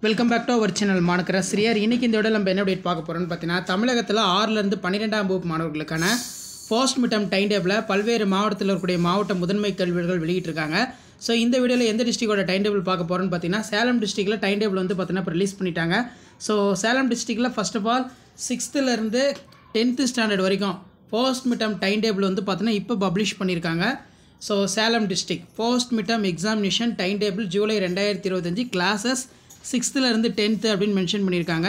Welcome back to our channel மாணக்கராசிரியர். இன்றைக்கி இந்த விட நம்ம என்ன அப்டேட் பார்க்க போகிறோம்னு பார்த்தீங்கன்னா, தமிழகத்தில் 6லேருந்து 12ஆம் வகுப்பு மாணவர்களுக்கான ஃபர்ஸ்ட் மிட்டம் டைம் டேபிளை பல்வேறு மாவட்டத்தில் இருக்கக்கூடிய மாவட்ட முதன்மை கல்விகள் வெளியிட்டிருக்காங்க. ஸோ இந்த வீடியோவில் எந்த டிஸ்ட்ரிக்டோட டைம் டேபிள் பார்க்க போகிறோன்னு பார்த்தீங்கன்னா, சேலம் டிஸ்ட்ரிக்டில் டைம் டேபிள் வந்து பார்த்தீங்கன்னா இப்போ ரிலீஸ் பண்ணிட்டாங்க. ஸோ சேலம் டிஸ்ட்ரிக்டில் first of all 6th to 10th standard வரைக்கும் ஃபர்ஸ்ட் மிட்டம் டைம் டேபிள் வந்து பார்த்தீங்கன்னா இப்போ பப்ளிஷ் பண்ணியிருக்காங்க. So Salem district first midterm examination time table July 2025 classes 6th to 10th அப்படின்னு மென்ஷன் பண்ணியிருக்காங்க.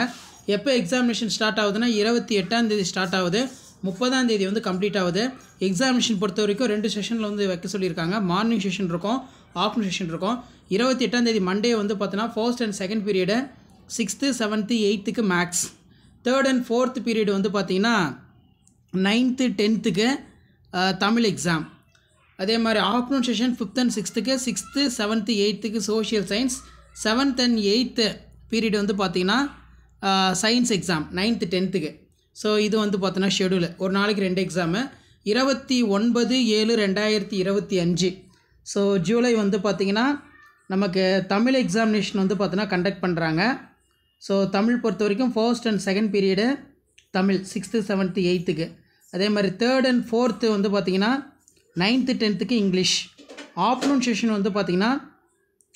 எப்போ எக்ஸாமினேஷன் ஸ்டார்ட் ஆகுதுன்னா 28ஆம் தேதி ஸ்டார்ட் ஆகுது, 30ஆம் தேதி வந்து கம்ப்ளீட் ஆகுது. எக்ஸாமினேஷன் பொறுத்த வரைக்கும் 2 செஷனில் வந்து வைக்க சொல்லியிருக்காங்க. மார்னிங் செஷன் இருக்கும், ஆஃப்டர்நூன் செஷன் இருக்கும். 28ஆம் தேதி மண்டே வந்து பார்த்தீங்கன்னா first and second period 6th, 7th, 8th maths, 3rd and 4th period வந்து பார்த்தீங்கன்னா 9th, 10th தமிழ் எக்ஸாம். அதே மாதிரி afternoon session 5th and 6th, 7th, 8th social science, 7th and 8th period வந்து பார்த்திங்கன்னா science exam 9th, 10th. So இது வந்து பார்த்தீங்கன்னா schedule ஒரு நாளைக்கு 2 எக்ஸாமு. 29/7/2025 ஸோ ஜூலை வந்து பார்த்திங்கன்னா நமக்கு தமிழ் எக்ஸாமினேஷன் வந்து பார்த்தீங்கன்னா கண்டக்ட் பண்ணுறாங்க. ஸோ தமிழ் பொறுத்த வரைக்கும் first and second period Tamil 6th, 7th, 8th. அதே மாதிரி 3rd and 4th வந்து பார்த்திங்கன்னா 9th, 10th English. Afternoon session வந்து பார்த்திங்கன்னா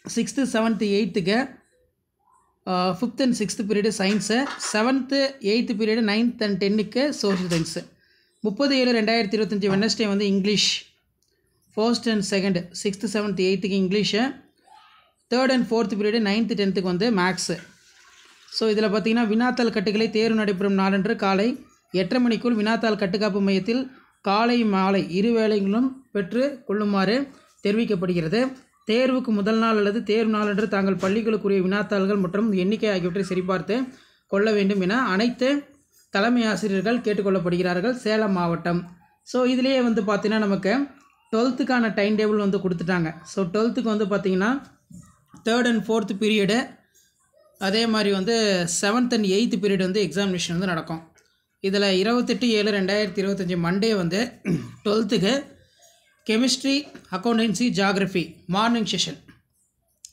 6th, 7th, 8th 5th and 6th period science, 7th, 8th period 9th and 10th social science. 30/7/2025 Wednesday வந்து English first and second 6th, 7th, 8th English. 3rd and 4th period 9th, 10th வந்து maths. So இதில் பார்த்திங்கன்னா வினாத்தாள் கட்டுகளை தேர்வு நடைபெறும் நாளன்று காலை 8:30 மணிக்குள் வினாத்தாள் கட்டுக்காப்பு மையத்தில் காலை மாலை 2 வேளைகளும் பெற்று கொள்ளுமாறு தெரிவிக்கப்படுகிறது. தேர்வுக்கு முதல் நாள் அல்லது தேர்வு நாளன்று தாங்கள் பள்ளிகளுக்குரிய வினாத்தாள்கள் மற்றும் எண்ணிக்கை ஆகியவற்றை சரிபார்த்து கொள்ள வேண்டும் என அனைத்து தலைமை ஆசிரியர்கள் கேட்டுக்கொள்ளப்படுகிறார்கள். சேலம் மாவட்டம். ஸோ இதிலேயே வந்து பார்த்திங்கன்னா நமக்கு 12th டைம் டேபிள் வந்து கொடுத்துட்டாங்க. ஸோ 12th வந்து பார்த்திங்கன்னா 3rd and 4th பீரியடு, அதே மாதிரி வந்து 7th and 8th பீரியட் வந்து எக்ஸாமினேஷன் வந்து நடக்கும். இதில் 28/7/2025 மண்டே வந்து 12th chemistry, accountancy, geography morning session.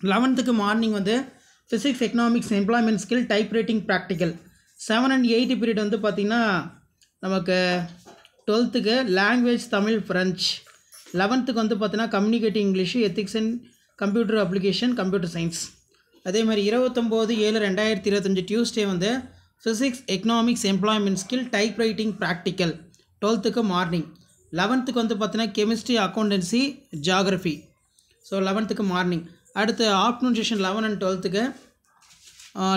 11th morning வந்து physics, economics, employment skill, type writing, practical. 7 and 8 period வந்து பார்த்திங்கன்னா நமக்கு 12th language, Tamil, French. 11th வந்து பார்த்திங்கன்னா communicative English, ethics and computer application, computer science. அதே மாதிரி 29/7/2025 டியூஸ்டே வந்து physics, economics, employment skill, type writing, practical 12th morning. 11th வந்து பார்த்தீங்கன்னா chemistry, accountancy, geography. So 11th morning. அடுத்து afternoon session 11 and 12th.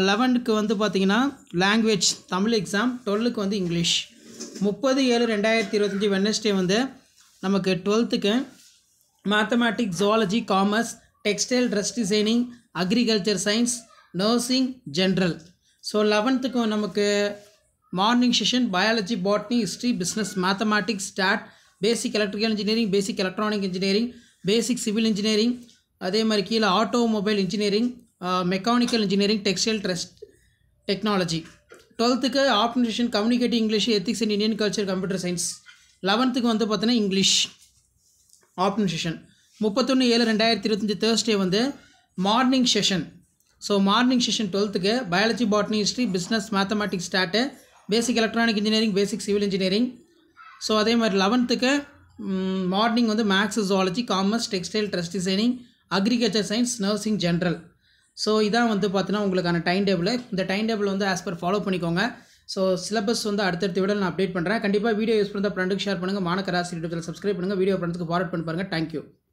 11th வந்து பார்த்திங்கன்னா லாங்குவேஜ், தமிழ் எக்ஸாம். 12th வந்து English. 30/7/2025 Wednesday வந்து நமக்கு 12th mathematics, zoology, commerce, textile, dress designing, agriculture science, nursing, general. So 11th நமக்கு morning session biology, botany, history, business, mathematics, stat, basic electrical engineering, basic electronic engineering, basic civil engineering. அதே மாதிரி கீழே automobile engineering, mechanical engineering, textile, dressed technology. 12th afternoon session communicative English, ethics and Indian culture, computer science. 11th வந்து பார்த்தீங்கன்னா English afternoon session. 31/7/2025 Thursday வந்து morning session. So morning session 12th biology, botany, history, business, mathematics, stat, basic electronic engineering, basic civil engineering. So அதே மாதிரி 11th morning வந்து maths, zoology, commerce, textile, dress designing, agriculture science, nursing, general. So இதான் வந்து பார்த்தீங்கன்னா உங்களுக்கான time table. இந்த time table வந்து as per follow பண்ணிக்கோங்க. ஸோ சிலபஸ் வந்து அடுத்தடுத்த விட நான் அப்டேட் பண்ணுறேன். கண்டிப்பாக வீடியோ யூஸ் பண்ணால் ஃப்ரெண்டுக்கு ஷேர் பண்ணுங்கள். மாணக்கராசிரியர் சப்ஸ்கிரைப் பண்ணுங்கள். வீடியோ பண்ணுறதுக்கு ஃபார்வர்ட் பண்ணி பாருங்கள். தேங்க்யூ.